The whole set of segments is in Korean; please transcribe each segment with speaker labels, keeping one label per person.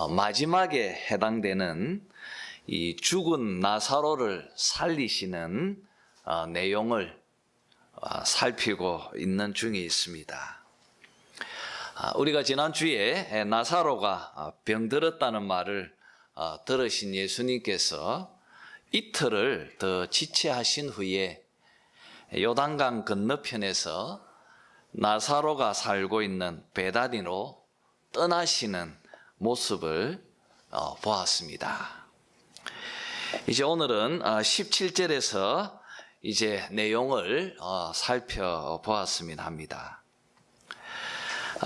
Speaker 1: 마지막에 해당되는 이 죽은 나사로를 살리시는 내용을 살피고 있는 중에 있습니다. 우리가 지난주에 나사로가 병들었다는 말을 들으신 예수님께서 이틀을 더 지체하신 후에 요단강 건너편에서 나사로가 살고 있는 베다니로 떠나시는 모습을 보았습니다. 이제 오늘은 17절에서 이제 내용을 살펴보았으면 합니다.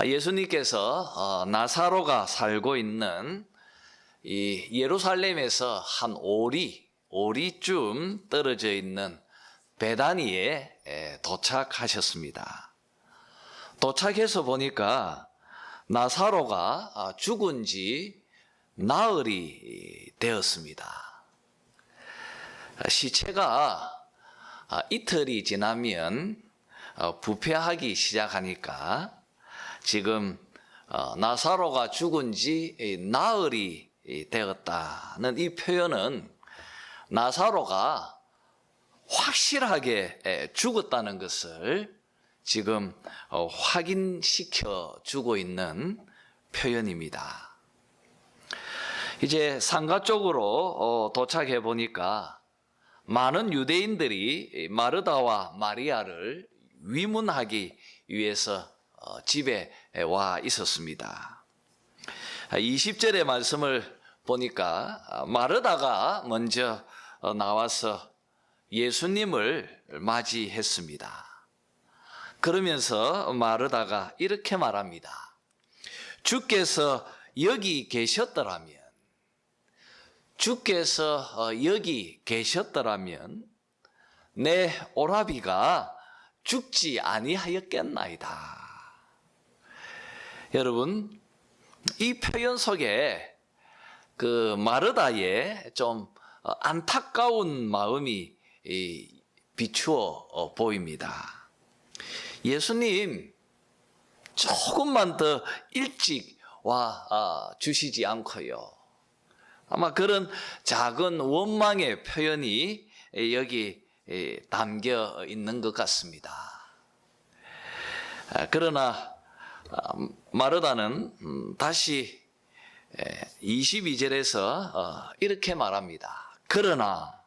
Speaker 1: 예수님께서 나사로가 살고 있는 이 예루살렘에서 한 오리쯤 떨어져 있는 베다니에 도착하셨습니다. 도착해서 보니까 나사로가 죽은 지 나흘이 되었습니다. 시체가 이틀이 지나면 부패하기 시작하니까 지금 나사로가 죽은 지 나흘이 되었다는 이 표현은 나사로가 확실하게 죽었다는 것을 지금 확인시켜 주고 있는 표현입니다. 이제 상가 쪽으로 도착해 보니까 많은 유대인들이 마르다와 마리아를 위문하기 위해서 집에 와 있었습니다. 20절의 말씀을 보니까 마르다가 먼저 나와서 예수님을 맞이했습니다. 그러면서 마르다가 이렇게 말합니다. 주께서 여기 계셨더라면 내 오라비가 죽지 아니하였겠나이다. 여러분, 이 표현 속에 그 마르다의 좀 안타까운 마음이 비추어 보입니다. 예수님, 조금만 더 일찍 와 주시지 않고요. 아마 그런 작은 원망의 표현이 여기 담겨 있는 것 같습니다. 그러나 마르다는 다시 22절에서 이렇게 말합니다. 그러나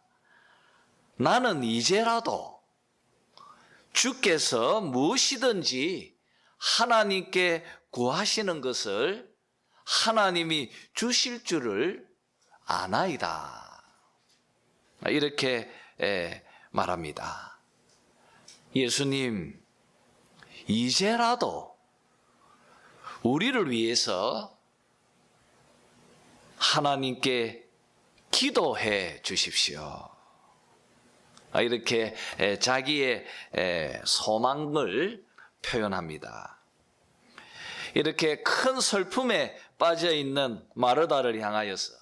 Speaker 1: 나는 이제라도 주께서 무엇이든지 하나님께 구하시는 것을 하나님이 주실 줄을 아나이다. 이렇게 말합니다. 예수님, 이제라도 우리를 위해서 하나님께 기도해 주십시오. 이렇게 자기의 소망을 표현합니다. 이렇게 큰 슬픔에 빠져 있는 마르다를 향하여서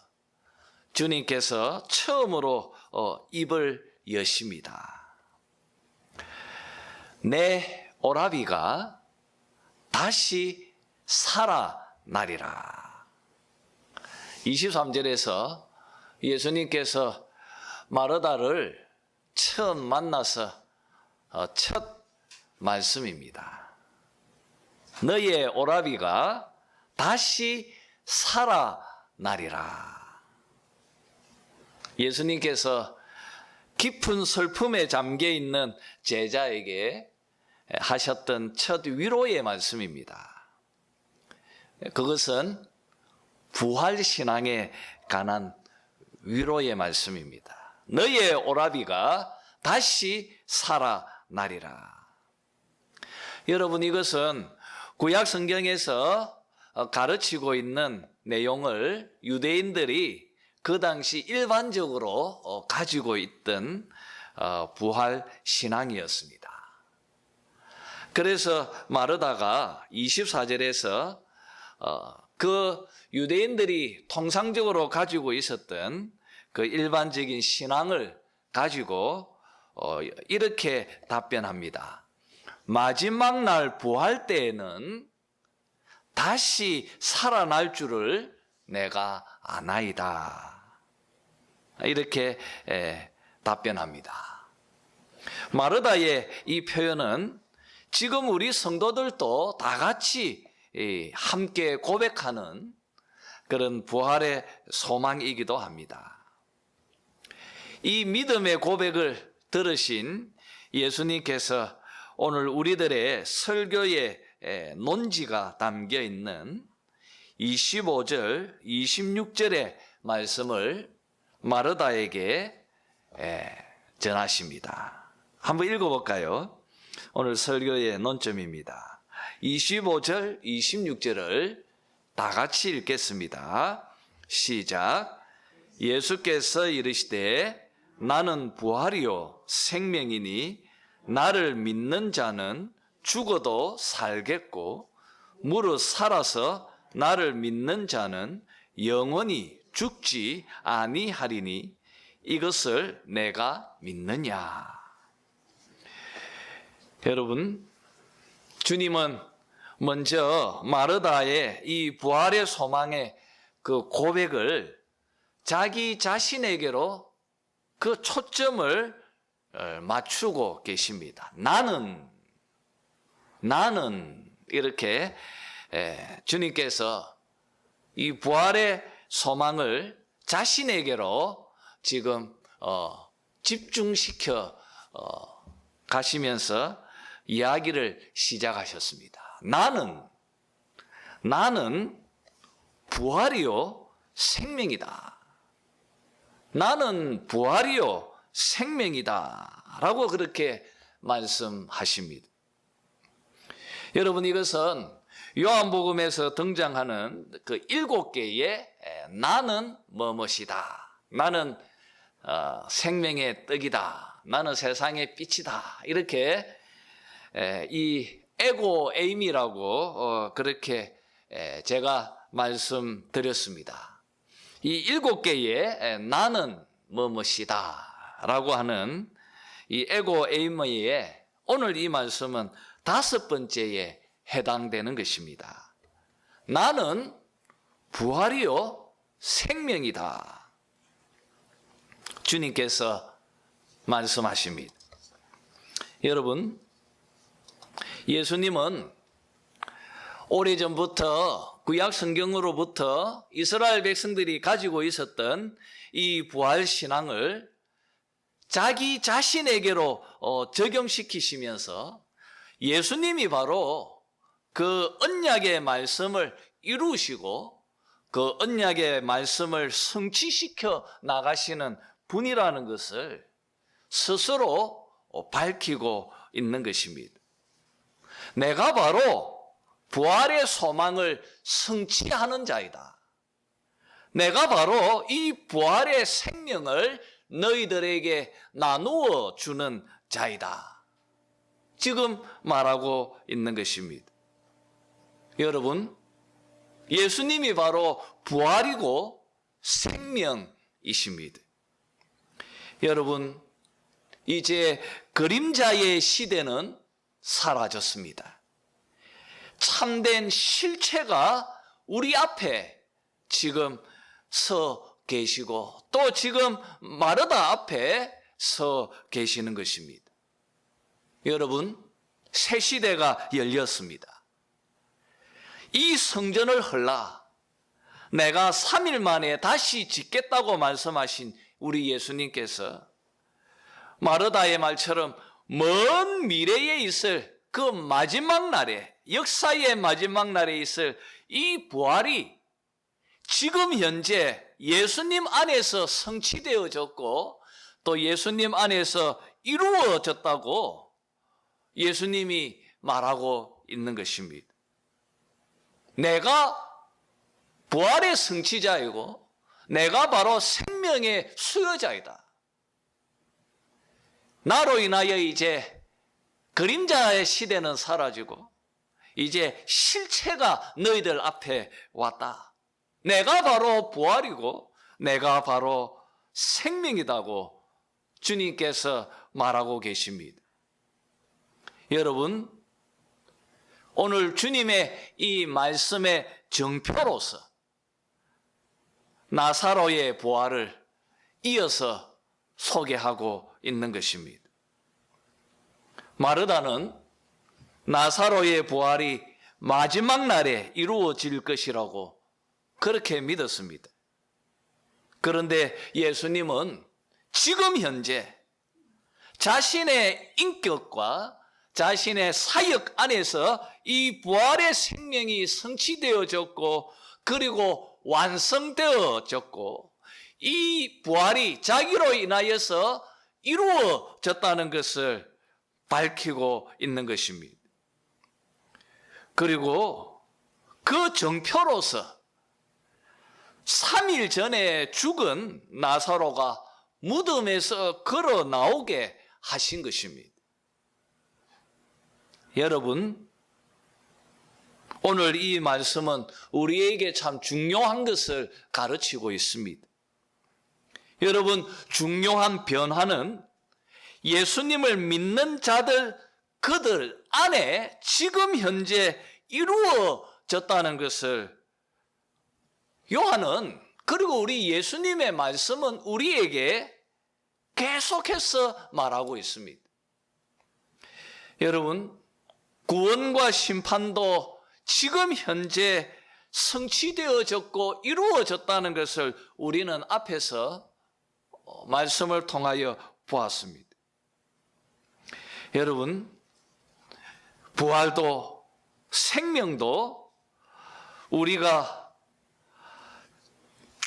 Speaker 1: 주님께서 처음으로 입을 여십니다. 내 오라비가 다시 살아나리라. 23절에서 예수님께서 마르다를 처음 만나서 첫 말씀입니다. 너의 오라비가 다시 살아나리라. 예수님께서 깊은 슬픔에 잠겨 있는 제자에게 하셨던 첫 위로의 말씀입니다. 그것은 부활신앙에 관한 위로의 말씀입니다. 너의 오라비가 다시 살아나리라. 여러분, 이것은 구약 성경에서 가르치고 있는 내용을 유대인들이 그 당시 일반적으로 가지고 있던 부활 신앙이었습니다. 그래서 마르다가 24절에서 그 유대인들이 통상적으로 가지고 있었던 그 일반적인 신앙을 가지고 이렇게 답변합니다. 마지막 날 부활 때에는 다시 살아날 줄을 내가 아나이다. 이렇게 답변합니다. 마르다의 이 표현은 지금 우리 성도들도 다 같이 함께 고백하는 그런 부활의 소망이기도 합니다. 이 믿음의 고백을 들으신 예수님께서 오늘 우리들의 설교의 논지가 담겨 있는 25절, 26절의 말씀을 마르다에게 전하십니다. 한번 읽어볼까요? 오늘 설교의 논점입니다. 25절, 26절을 다 같이 읽겠습니다. 시작. 예수께서 이르시되 나는 부활이요 생명이니 나를 믿는 자는 죽어도 살겠고 무릇 살아서 나를 믿는 자는 영원히 죽지 아니하리니 이것을 내가 믿느냐. 여러분, 주님은 먼저 마르다의 이 부활의 소망의 그 고백을 자기 자신에게로 그 초점을 맞추고 계십니다. 나는 이렇게 주님께서 이 부활의 소망을 자신에게로 지금 집중시켜 가시면서 이야기를 시작하셨습니다. 나는 부활이요 생명이다. 나는 부활이요 생명이다. 라고 그렇게 말씀하십니다. 여러분, 이것은 요한복음에서 등장하는 그 7개의 나는 뭐뭇이다. 나는 생명의 떡이다. 나는 세상의 빛이다. 이렇게 이 에고 에임이라고 그렇게 제가 말씀드렸습니다. 이 7개의 나는 뭐뭇이다 라고 하는 이 에고 에임의 오늘 이 말씀은 5번째에 해당되는 것입니다. 나는 부활이요 생명이다. 주님께서 말씀하십니다. 여러분, 예수님은 오래전부터 구약 성경으로부터 이스라엘 백성들이 가지고 있었던 이 부활 신앙을 자기 자신에게로 적용시키시면서 예수님이 바로 그 언약의 말씀을 이루시고 그 언약의 말씀을 성취시켜 나가시는 분이라는 것을 스스로 밝히고 있는 것입니다. 내가 바로 부활의 소망을 성취하는 자이다. 내가 바로 이 부활의 생명을 너희들에게 나누어 주는 자이다. 지금 말하고 있는 것입니다. 여러분, 예수님이 바로 부활이고 생명이십니다. 여러분, 이제 그림자의 시대는 사라졌습니다. 참된 실체가 우리 앞에 지금 서 계시고 또 지금 마르다 앞에 서 계시는 것입니다. 여러분, 새 시대가 열렸습니다. 이 성전을 헐라 내가 3일 만에 다시 짓겠다고 말씀하신 우리 예수님께서 마르다의 말처럼 먼 미래에 있을 그 마지막 날에, 역사의 마지막 날에 있을 이 부활이 지금 현재 예수님 안에서 성취되어졌고 또 예수님 안에서 이루어졌다고 예수님이 말하고 있는 것입니다. 내가 부활의 성취자이고 내가 바로 생명의 수여자이다. 나로 인하여 이제 그림자의 시대는 사라지고 이제 실체가 너희들 앞에 왔다. 내가 바로 부활이고 내가 바로 생명이다고 주님께서 말하고 계십니다. 여러분, 오늘 주님의 이 말씀의 정표로서 나사로의 부활을 이어서 소개하고 있는 것입니다. 마르다는 나사로의 부활이 마지막 날에 이루어질 것이라고 그렇게 믿었습니다. 그런데 예수님은 지금 현재 자신의 인격과 자신의 사역 안에서 이 부활의 생명이 성취되어졌고 그리고 완성되어졌고 이 부활이 자기로 인하여서 이루어졌다는 것을 밝히고 있는 것입니다. 그리고 그 정표로서 3일 전에 죽은 나사로가 무덤에서 걸어 나오게 하신 것입니다. 여러분, 오늘 이 말씀은 우리에게 참 중요한 것을 가르치고 있습니다. 여러분, 중요한 변화는 예수님을 믿는 자들, 그들 안에 지금 현재 이루어졌다는 것을 요한은, 그리고 우리 예수님의 말씀은 우리에게 계속해서 말하고 있습니다. 여러분, 구원과 심판도 지금 현재 성취되어졌고 이루어졌다는 것을 우리는 앞에서 말씀을 통하여 보았습니다. 여러분, 부활도 생명도 우리가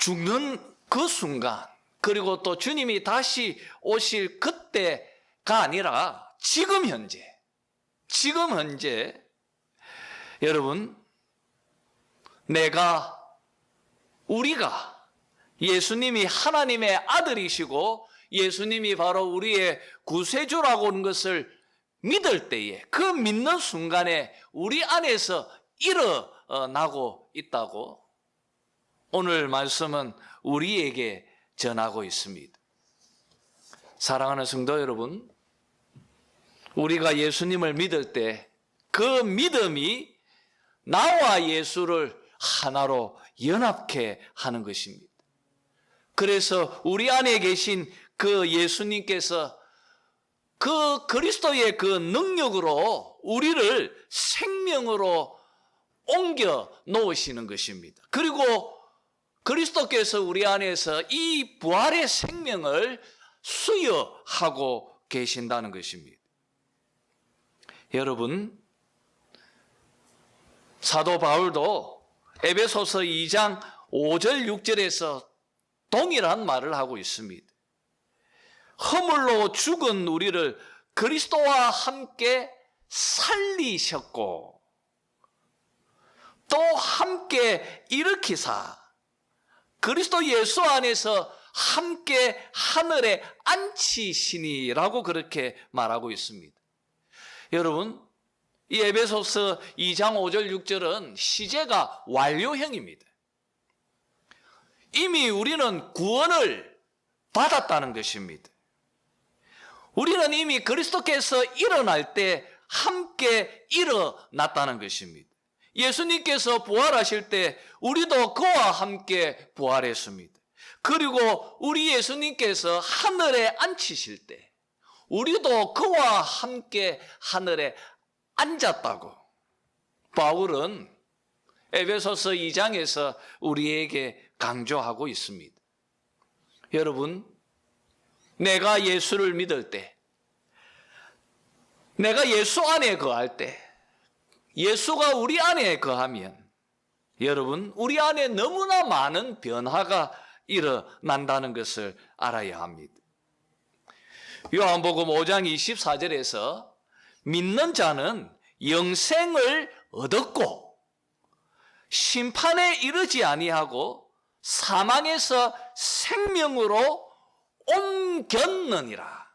Speaker 1: 죽는 그 순간, 그리고 또 주님이 다시 오실 그때가 아니라 지금 현재 여러분, 우리가 예수님이 하나님의 아들이시고 예수님이 바로 우리의 구세주라고 하는 것을 믿을 때에 그 믿는 순간에 우리 안에서 일어나고 있다고 오늘 말씀은 우리에게 전하고 있습니다. 사랑하는 성도 여러분, 우리가 예수님을 믿을 때 그 믿음이 나와 예수를 하나로 연합케 하는 것입니다. 그래서 우리 안에 계신 그 예수님께서 그 그리스도의 그 능력으로 우리를 생명으로 옮겨 놓으시는 것입니다. 그리고 그리스도께서 우리 안에서 이 부활의 생명을 수여하고 계신다는 것입니다. 여러분, 사도 바울도 에베소서 2장 5절 6절에서 동일한 말을 하고 있습니다. 허물로 죽은 우리를 그리스도와 함께 살리셨고 또 함께 일으키사 그리스도 예수 안에서 함께 하늘에 앉히시니라고 그렇게 말하고 있습니다. 여러분, 이 에베소서 2장 5절 6절은 시제가 완료형입니다. 이미 우리는 구원을 받았다는 것입니다. 우리는 이미 그리스도께서 일어날 때 함께 일어났다는 것입니다. 예수님께서 부활하실 때 우리도 그와 함께 부활했습니다. 그리고 우리 예수님께서 하늘에 앉히실 때 우리도 그와 함께 하늘에 앉았다고 바울은 에베소서 2장에서 우리에게 강조하고 있습니다. 여러분, 내가 예수를 믿을 때, 내가 예수 안에 거할 때, 예수가 우리 안에 거하면 여러분, 우리 안에 너무나 많은 변화가 일어난다는 것을 알아야 합니다. 요한복음 5장 24절에서 믿는 자는 영생을 얻었고 심판에 이르지 아니하고 사망에서 생명으로 옮겼느니라.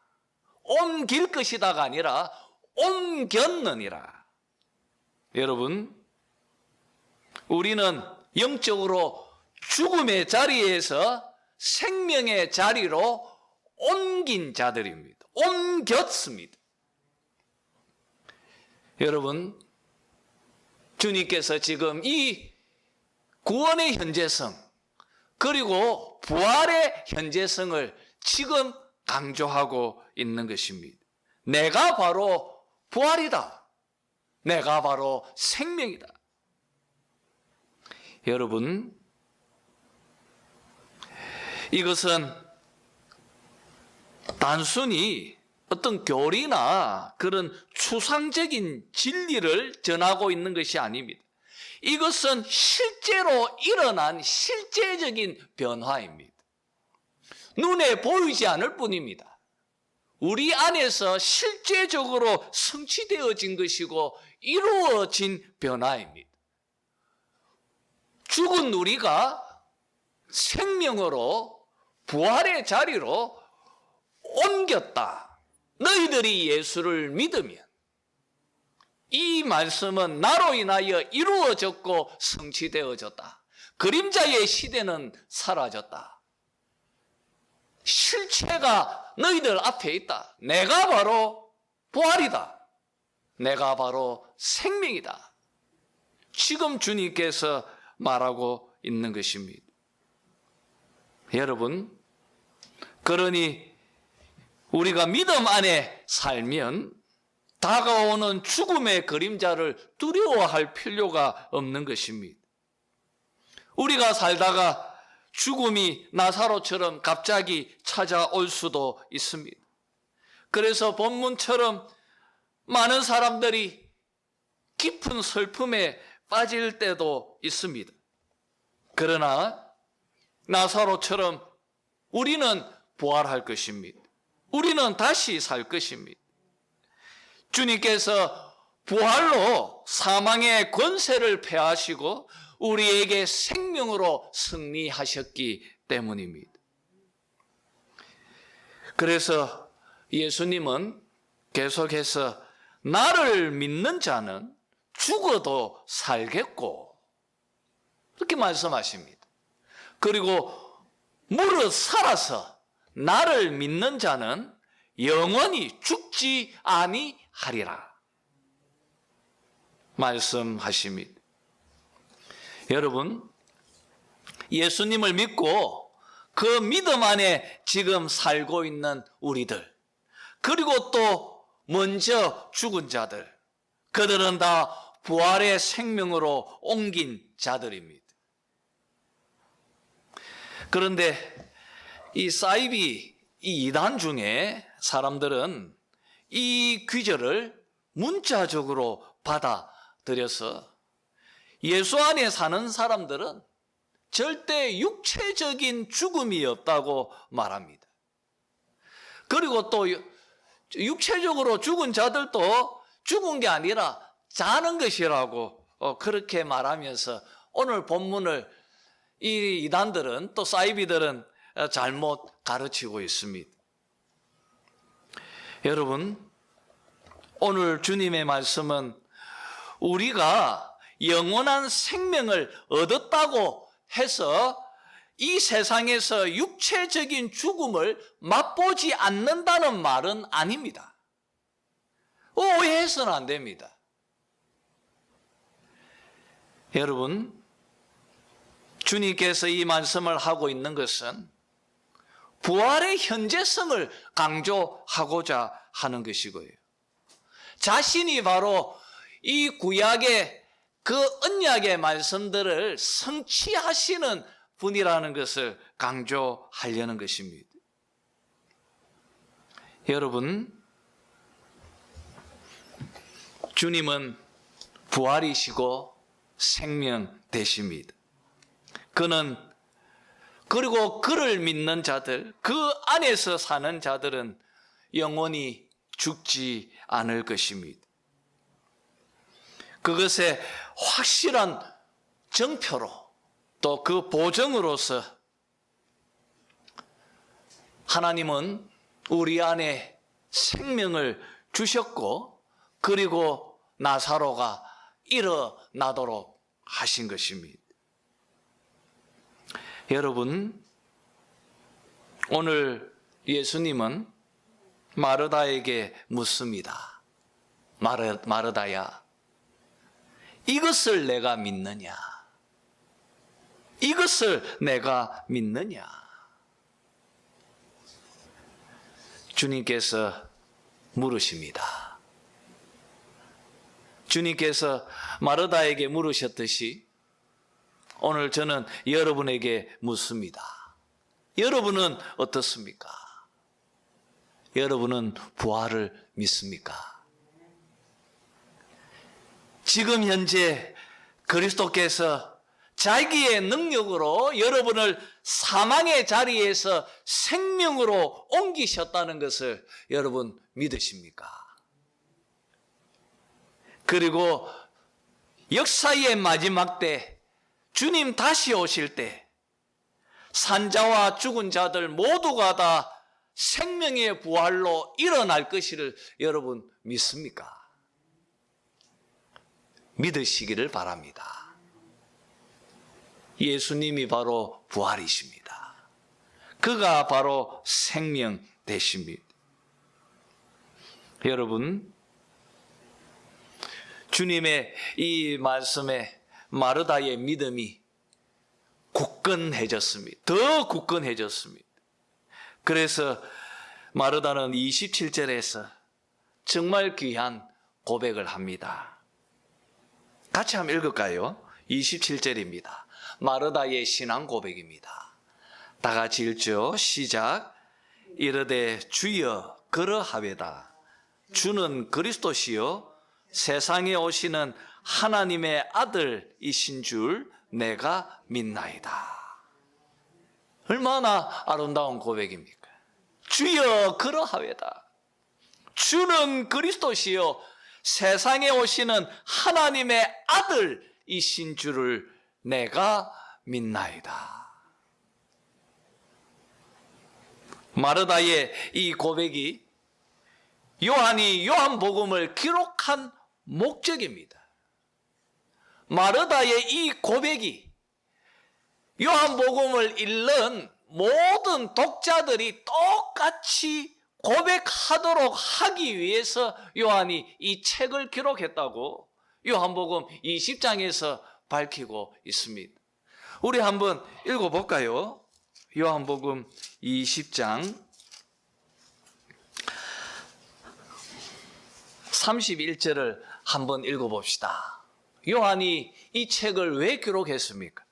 Speaker 1: 옮길 것이다가 아니라 옮겼느니라. 여러분, 우리는 영적으로 죽음의 자리에서 생명의 자리로 옮긴 자들입니다. 옮겼습니다. 여러분, 주님께서 지금 이 구원의 현재성, 그리고 부활의 현재성을 지금 강조하고 있는 것입니다. 내가 바로 부활이다. 내가 바로 생명이다. 여러분, 이것은 단순히 어떤 교리나 그런 추상적인 진리를 전하고 있는 것이 아닙니다. 이것은 실제로 일어난 실제적인 변화입니다. 눈에 보이지 않을 뿐입니다. 우리 안에서 실제적으로 성취되어진 것이고 이루어진 변화입니다. 죽은 우리가 생명으로 부활의 자리로 옮겼다. 너희들이 예수를 믿으면 이 말씀은 나로 인하여 이루어졌고 성취되어졌다. 그림자의 시대는 사라졌다. 실체가 너희들 앞에 있다. 내가 바로 부활이다. 내가 바로 생명이다. 지금 주님께서 말하고 있는 것입니다. 여러분, 그러니 우리가 믿음 안에 살면 다가오는 죽음의 그림자를 두려워할 필요가 없는 것입니다. 우리가 살다가 죽음이 나사로처럼 갑자기 찾아올 수도 있습니다. 그래서 본문처럼 많은 사람들이 깊은 슬픔에 빠질 때도 있습니다. 그러나 나사로처럼 우리는 부활할 것입니다. 우리는 다시 살 것입니다. 주님께서 부활로 사망의 권세를 패하시고 우리에게 생명으로 승리하셨기 때문입니다. 그래서 예수님은 계속해서 나를 믿는 자는 죽어도 살겠고 그렇게 말씀하십니다. 그리고 무릇 살아서 나를 믿는 자는 영원히 죽지 아니하리라 말씀하십니다. 여러분, 예수님을 믿고 그 믿음 안에 지금 살고 있는 우리들, 그리고 또 먼저 죽은 자들, 그들은 다 부활의 생명으로 옮긴 자들입니다. 그런데 이 사이비, 이 이단 중에 사람들은 이 귀절을 문자적으로 받아들여서 예수 안에 사는 사람들은 절대 육체적인 죽음이 없다고 말합니다. 그리고 또 육체적으로 죽은 자들도 죽은 게 아니라 자는 것이라고 그렇게 말하면서 오늘 본문을 이 이단들은 또 사이비들은 잘못 가르치고 있습니다. 여러분, 오늘 주님의 말씀은 우리가 영원한 생명을 얻었다고 해서 이 세상에서 육체적인 죽음을 맛보지 않는다는 말은 아닙니다. 오해해서는 안 됩니다. 여러분, 주님께서 이 말씀을 하고 있는 것은 부활의 현재성을 강조하고자 하는 것이고요. 자신이 바로 이 구약의 그 언약의 말씀들을 성취하시는 분이라는 것을 강조하려는 것입니다. 여러분, 주님은 부활이시고 생명 되십니다. 그는 그리고 그를 믿는 자들, 그 안에서 사는 자들은 영원히 죽지 않을 것입니다. 그것의 확실한 정표로 또 그 보증으로서 하나님은 우리 안에 생명을 주셨고 그리고 나사로가 일어나도록 하신 것입니다. 여러분, 오늘 예수님은 마르다에게 묻습니다. 마르다야, 이것을 내가 믿느냐? 이것을 내가 믿느냐? 주님께서 물으십니다. 주님께서 마르다에게 물으셨듯이 오늘 저는 여러분에게 묻습니다. 여러분은 어떻습니까? 여러분은 부활을 믿습니까? 지금 현재 그리스도께서 자기의 능력으로 여러분을 사망의 자리에서 생명으로 옮기셨다는 것을 여러분 믿으십니까? 그리고 역사의 마지막 때 주님 다시 오실 때 산자와 죽은 자들 모두가 다 생명의 부활로 일어날 것을 여러분 믿습니까? 믿으시기를 바랍니다. 예수님이 바로 부활이십니다. 그가 바로 생명 되십니다. 여러분, 주님의 이 말씀에 마르다의 믿음이 굳건해졌습니다. 더 굳건해졌습니다. 그래서 마르다는 27절에서 정말 귀한 고백을 합니다. 같이 한번 읽을까요? 27절입니다. 마르다의 신앙 고백입니다. 다 같이 읽죠. 시작. 이르되 주여 그러하외다. 주는 그리스도시요 세상에 오시는 하나님의 아들이신 줄 내가 믿나이다. 얼마나 아름다운 고백입니까? 주여 그러하외다. 주는 그리스도시요 세상에 오시는 하나님의 아들이신 줄을 내가 믿나이다. 마르다의 이 고백이 요한이 요한복음을 기록한 목적입니다. 마르다의 이 고백이 요한복음을 읽는 모든 독자들이 똑같이 고백하도록 하기 위해서 요한이 이 책을 기록했다고 요한복음 20장에서 밝히고 있습니다. 우리 한번 읽어볼까요? 요한복음 20장 31절을 한번 읽어봅시다. 요한이 이 책을 왜 기록했습니까?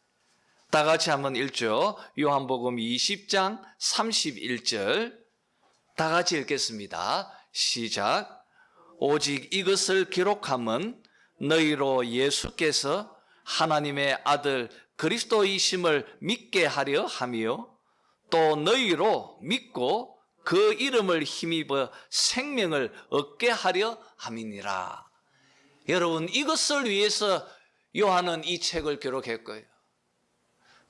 Speaker 1: 다 같이 한번 읽죠. 요한복음 20장 31절 다 같이 읽겠습니다. 시작. 오직 이것을 기록함은 너희로 예수께서 하나님의 아들 그리스도이심을 믿게 하려 하며 또 너희로 믿고 그 이름을 힘입어 생명을 얻게 하려 함이니라. 여러분, 이것을 위해서 요한은 이 책을 기록했고요.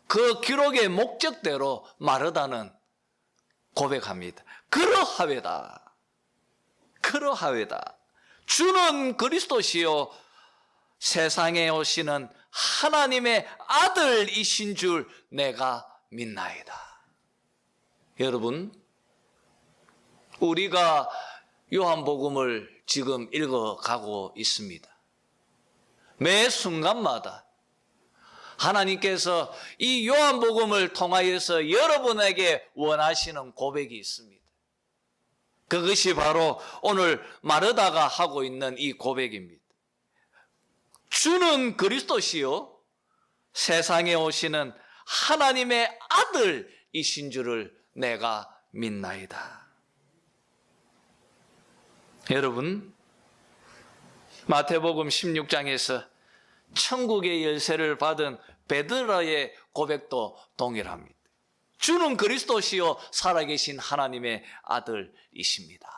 Speaker 1: 그 기록의 목적대로 마르다는 고백합니다. 그러하외다. 그러하외다. 주는 그리스도시요 세상에 오시는 하나님의 아들이신 줄 내가 믿나이다. 여러분, 우리가 요한복음을 지금 읽어가고 있습니다. 매 순간마다 하나님께서 이 요한복음을 통하여서 여러분에게 원하시는 고백이 있습니다. 그것이 바로 오늘 마르다가 하고 있는 이 고백입니다. 주는 그리스도시요 세상에 오시는 하나님의 아들이신 줄을 내가 믿나이다. 여러분, 마태복음 16장에서 천국의 열쇠를 받은 베드로의 고백도 동일합니다. 주는 그리스도시요 살아계신 하나님의 아들이십니다.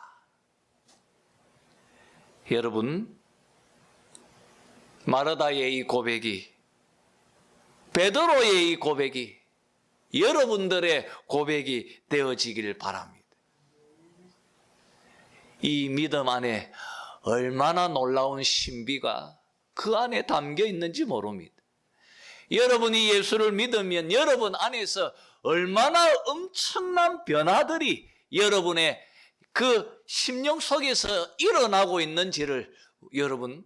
Speaker 1: 여러분, 마르다의 이 고백이, 베드로의 이 고백이 여러분들의 고백이 되어지길 바랍니다. 이 믿음 안에 얼마나 놀라운 신비가 그 안에 담겨 있는지 모릅니다. 여러분이 예수를 믿으면 여러분 안에서 얼마나 엄청난 변화들이 여러분의 그 심령 속에서 일어나고 있는지를 여러분,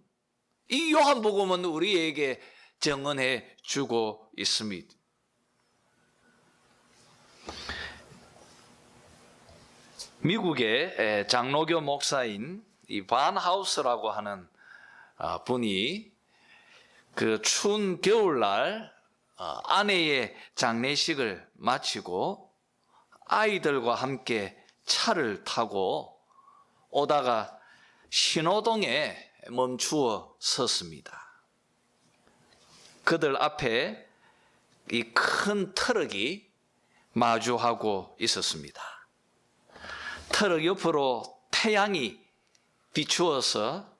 Speaker 1: 이 요한복음은 우리에게 증언해 주고 있습니다. 미국의 장로교 목사인 이 반하우스라고 하는 분이 그 추운 겨울날 아내의 장례식을 마치고 아이들과 함께 차를 타고 오다가 신호동에 멈추어 섰습니다. 그들 앞에 이 큰 트럭이 마주하고 있었습니다. 트럭 옆으로 태양이 비추어서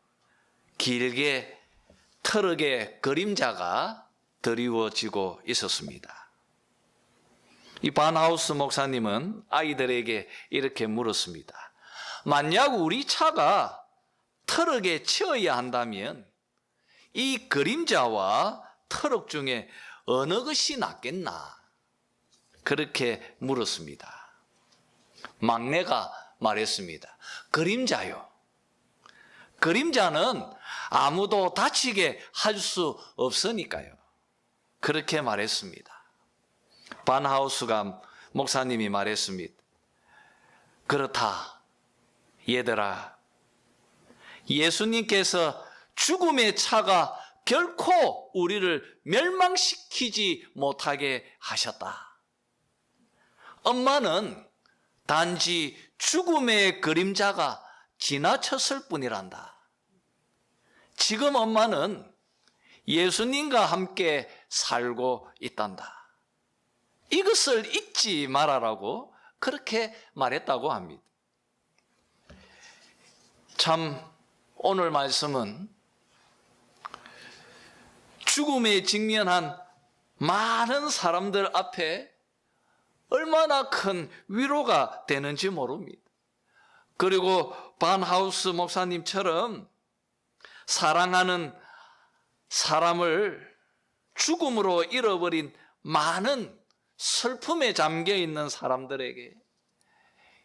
Speaker 1: 길게 트럭의 그림자가 드리워지고 있었습니다. 이 반하우스 목사님은 아이들에게 이렇게 물었습니다. 만약 우리 차가 트럭에 치여야 한다면 이 그림자와 트럭 중에 어느 것이 낫겠나? 그렇게 물었습니다. 막내가 말했습니다. 그림자요. 그림자는 아무도 다치게 할 수 없으니까요. 그렇게 말했습니다. 반하우스가 목사님이 말했습니다. 그렇다. 얘들아, 예수님께서 죽음의 차가 결코 우리를 멸망시키지 못하게 하셨다. 엄마는 단지 죽음의 그림자가 지나쳤을 뿐이란다. 지금 엄마는 예수님과 함께 살고 있단다. 이것을 잊지 말아라고 그렇게 말했다고 합니다. 참 오늘 말씀은 죽음에 직면한 많은 사람들 앞에 얼마나 큰 위로가 되는지 모릅니다. 그리고 반하우스 목사님처럼 사랑하는 사람을 죽음으로 잃어버린 많은 슬픔에 잠겨 있는 사람들에게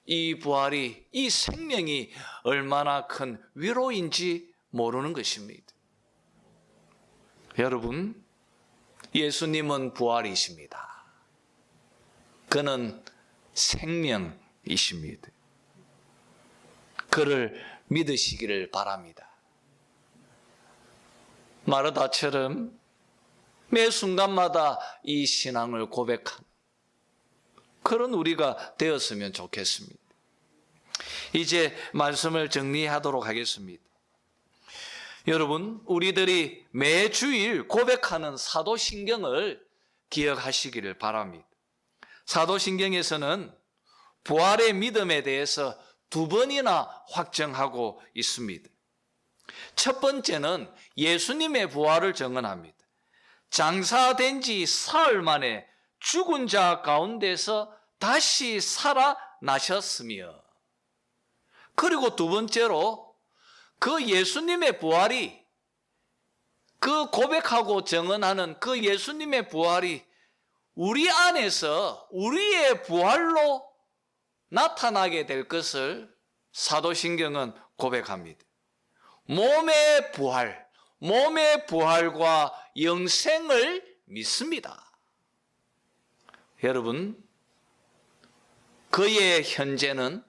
Speaker 1: 이 부활이, 이 생명이 얼마나 큰 위로인지 모르는 것입니다. 여러분, 예수님은 부활이십니다. 그는 생명이십니다. 그를 믿으시기를 바랍니다. 마르다처럼 매 순간마다 이 신앙을 고백하는 그런 우리가 되었으면 좋겠습니다. 이제 말씀을 정리하도록 하겠습니다. 여러분, 우리들이 매주일 고백하는 사도신경을 기억하시기를 바랍니다. 사도신경에서는 부활의 믿음에 대해서 2번이나 확정하고 있습니다. 첫 번째는 예수님의 부활을 증언합니다. 장사된 지 사흘 만에 죽은 자 가운데서 다시 살아나셨으며, 그리고 2번째로 그 예수님의 부활이, 그 고백하고 증언하는 그 예수님의 부활이 우리 안에서 우리의 부활로 나타나게 될 것을 사도신경은 고백합니다. 몸의 부활, 몸의 부활과 영생을 믿습니다. 여러분, 그의 현재는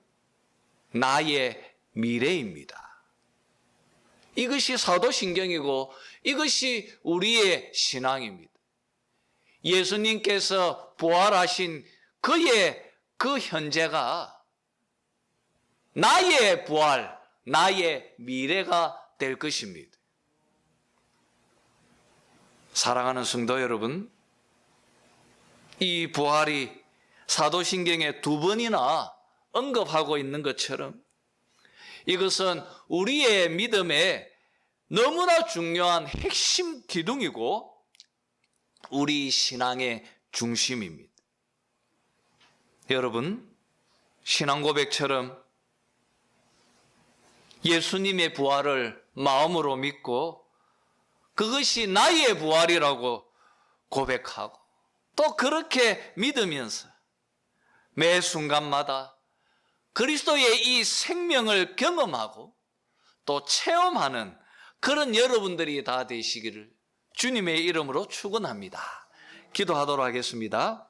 Speaker 1: 나의 미래입니다. 이것이 사도신경이고 이것이 우리의 신앙입니다. 예수님께서 부활하신 그의 그 현재가 나의 부활, 나의 미래가 될 것입니다. 사랑하는 성도 여러분, 이 부활이 사도신경에 2번이나 언급하고 있는 것처럼 이것은 우리의 믿음의 너무나 중요한 핵심 기둥이고 우리 신앙의 중심입니다. 여러분, 신앙 고백처럼 예수님의 부활을 마음으로 믿고 그것이 나의 부활이라고 고백하고 또 그렇게 믿으면서 매 순간마다 그리스도의 이 생명을 경험하고 또 체험하는 그런 여러분들이 다 되시기를 주님의 이름으로 축원합니다. 기도하도록 하겠습니다.